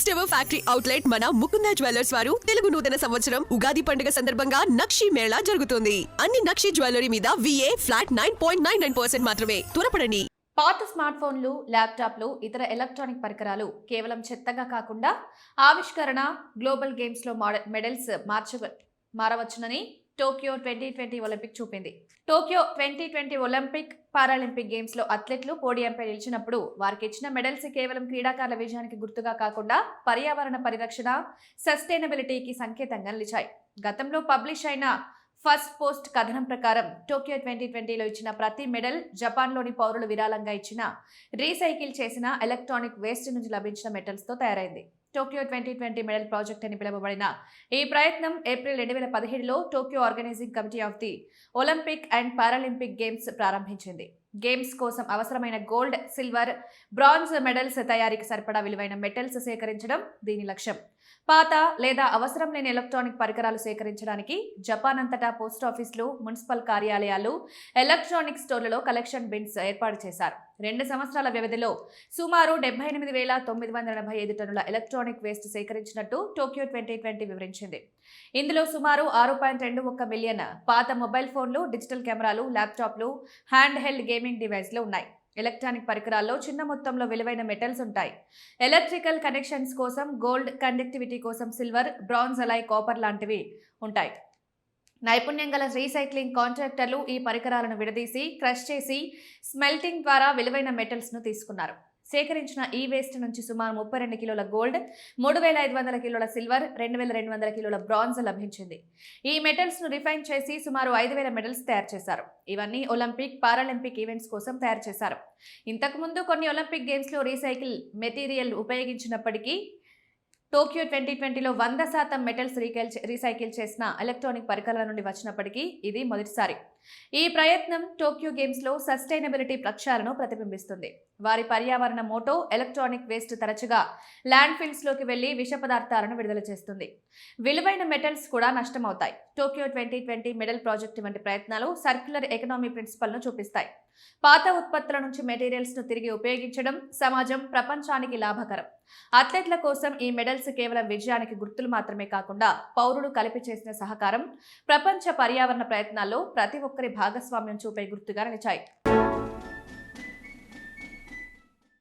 First ever factory outlet మన Mukunda jewellers వారు తెలుగు నూతన సంవత్సరం ఉగాది పండుగ సందర్భంగా నక్షి మేళా జరుగుతుంది. అన్ని నక్షి జ్యువెలరీ మీద VA ఫ్లాట్ 9.99% మాత్రమే. త్వరపడండి. పాత స్మార్ట్ ఫోన్లు, ల్యాప్టాప్లు, ఇతర ఎలక్ట్రానిక్ పరికరాలు కేవలం చెత్తగా కాకుండా ఆవిష్కరణ, గ్లోబల్ గేమ్స్ లో మెడల్స్ మారవచ్చునని టోక్యో 2020 ఒలింపిక్ చూపింది. టోక్యో 2020 ఒలింపిక్, పారాలింపిక్ గేమ్స్ లో అథ్లెట్లు పోడియంపై నిలిచినప్పుడు వారికి ఇచ్చిన మెడల్స్ కేవలం క్రీడాకారుల విజయానికి గుర్తుగా కాకుండా పర్యావరణ పరిరక్షణ, సస్టైనబిలిటీకి సంకేతంగా నిలిచాయి. గతంలో పబ్లిష్ అయిన ఫస్ట్ పోస్ట్ కథనం ప్రకారం టోక్యో 2020లో ఇచ్చిన ప్రతి మెడల్ జపాన్లోని పౌరులు విరాళంగా ఇచ్చిన రీసైకిల్ చేసిన ఎలక్ట్రానిక్ వేస్ట్ నుంచి లభించిన మెటల్స్తో తయారైంది. టోక్యో 2020 మెడల్ ప్రాజెక్ట్ అని పిలువబడిన ఈ ప్రయత్నం ఏప్రిల్ 2017లో Tokyo organising committee of the Olympic and Paralympic games ప్రారంభించింది. గేమ్స్ కోసం అవసరమైన గోల్డ్, సిల్వర్, బ్రాంజ్ మెడల్స్ తయారీకి సరిపడా విలువైన మెటల్స్ సేకరించడం దీని లక్ష్యం. పాత లేదా అవసరం లేని ఎలక్ట్రానిక్ పరికరాలు సేకరించడానికి జపాన్ అంతటా పోస్ట్ ఆఫీసులు, మున్సిపల్ కార్యాలయాలు, ఎలక్ట్రానిక్ స్టోర్లలో కలెక్షన్ బిన్స్ ఏర్పాటు చేశారు. 2 సంవత్సరాల వ్యవధిలో సుమారు 78,985 టన్నుల ఎలక్ట్రానిక్ వేస్ట్ సేకరించినట్టు టోక్యో 2020 వివరించింది. ఇందులో సుమారు 6.21 మిలియన్ పాత మొబైల్ ఫోన్లు, డిజిటల్ కెమెరాలు, ల్యాప్టాప్లు, హ్యాండ్ హెల్డ్ గేమింగ్ డివైస్లు ఉన్నాయి. ఎలక్ట్రానిక్ పరికరాల్లో చిన్న మొత్తంలో విలువైన మెటల్స్ ఉంటాయి. ఎలక్ట్రికల్ కనెక్షన్స్ కోసం గోల్డ్, కండక్టివిటీ కోసం సిల్వర్, బ్రాంజ్, అలాయ్ కాపర్ లాంటివి ఉంటాయి. నైపుణ్యం గల రీసైక్లింగ్ కాంట్రాక్టర్లు ఈ పరికరాలను విడదీసి, క్రష్ చేసి, స్మెల్టింగ్ ద్వారా విలువైన మెటల్స్ను తీసుకున్నారు. సేకరించిన ఈ వేస్ట్ నుంచి సుమారు 32 కిలోల గోల్డ్, 3,500 కిలోల సిల్వర్, 2,200 కిలోల బ్రాంజ్ లభించింది. ఈ మెటల్స్ ను రిఫైన్ చేసి సుమారు 5,000 మెడల్స్ తయారు చేశారు. ఇవన్నీ ఒలింపిక్, పారాలింపిక్ ఈవెంట్స్ కోసం తయారు చేశారు. ఇంతకుముందు కొన్ని ఒలింపిక్ గేమ్స్ లో రీసైకిల్ మెటీరియల్ ఉపయోగించినప్పటికీ టోక్యో 2020లో 100% మెటల్స్ రీసైకిల్ చేసిన ఎలక్ట్రానిక్ పరికరాల నుండి వచ్చినప్పటికీ ఇది మొదటిసారి. ఈ ప్రయత్నం టోక్యో గేమ్స్ లో సస్టైనబిలిటీ లక్ష్యాలను ప్రతిబింబిస్తుంది. వారి పర్యావరణ మోటో ఎలక్ట్రానిక్ వేస్ట్ తరచుగా ల్యాండ్ ఫిల్స్ లోకి వెళ్లి విష పదార్థాలను విడుదల చేస్తుంది. విలువైన మెటల్స్ కూడా నష్టమవుతాయి. టోక్యో 2020 మెడల్ ప్రాజెక్టు వంటి ప్రయత్నాలు సర్క్యులర్ ఎకనామీ ప్రిన్సిపల్ ను చూపిస్తాయి. పాత ఉత్పత్తుల నుంచి మెటీరియల్స్ ను తిరిగి ఉపయోగించడం సమాజం, ప్రపంచానికి లాభకరం. అథ్లెట్ల కోసం ఈ మెడల్స్ కేవలం విజయానికి గుర్తులు మాత్రమే కాకుండా పౌరులు కలిపి చేసిన సహకారం, ప్రపంచ పర్యావరణ ప్రయత్నాల్లో ప్రతి ఒక్కరి భాగస్వామ్యం చూపే గుర్తుగా నిలిచాయి.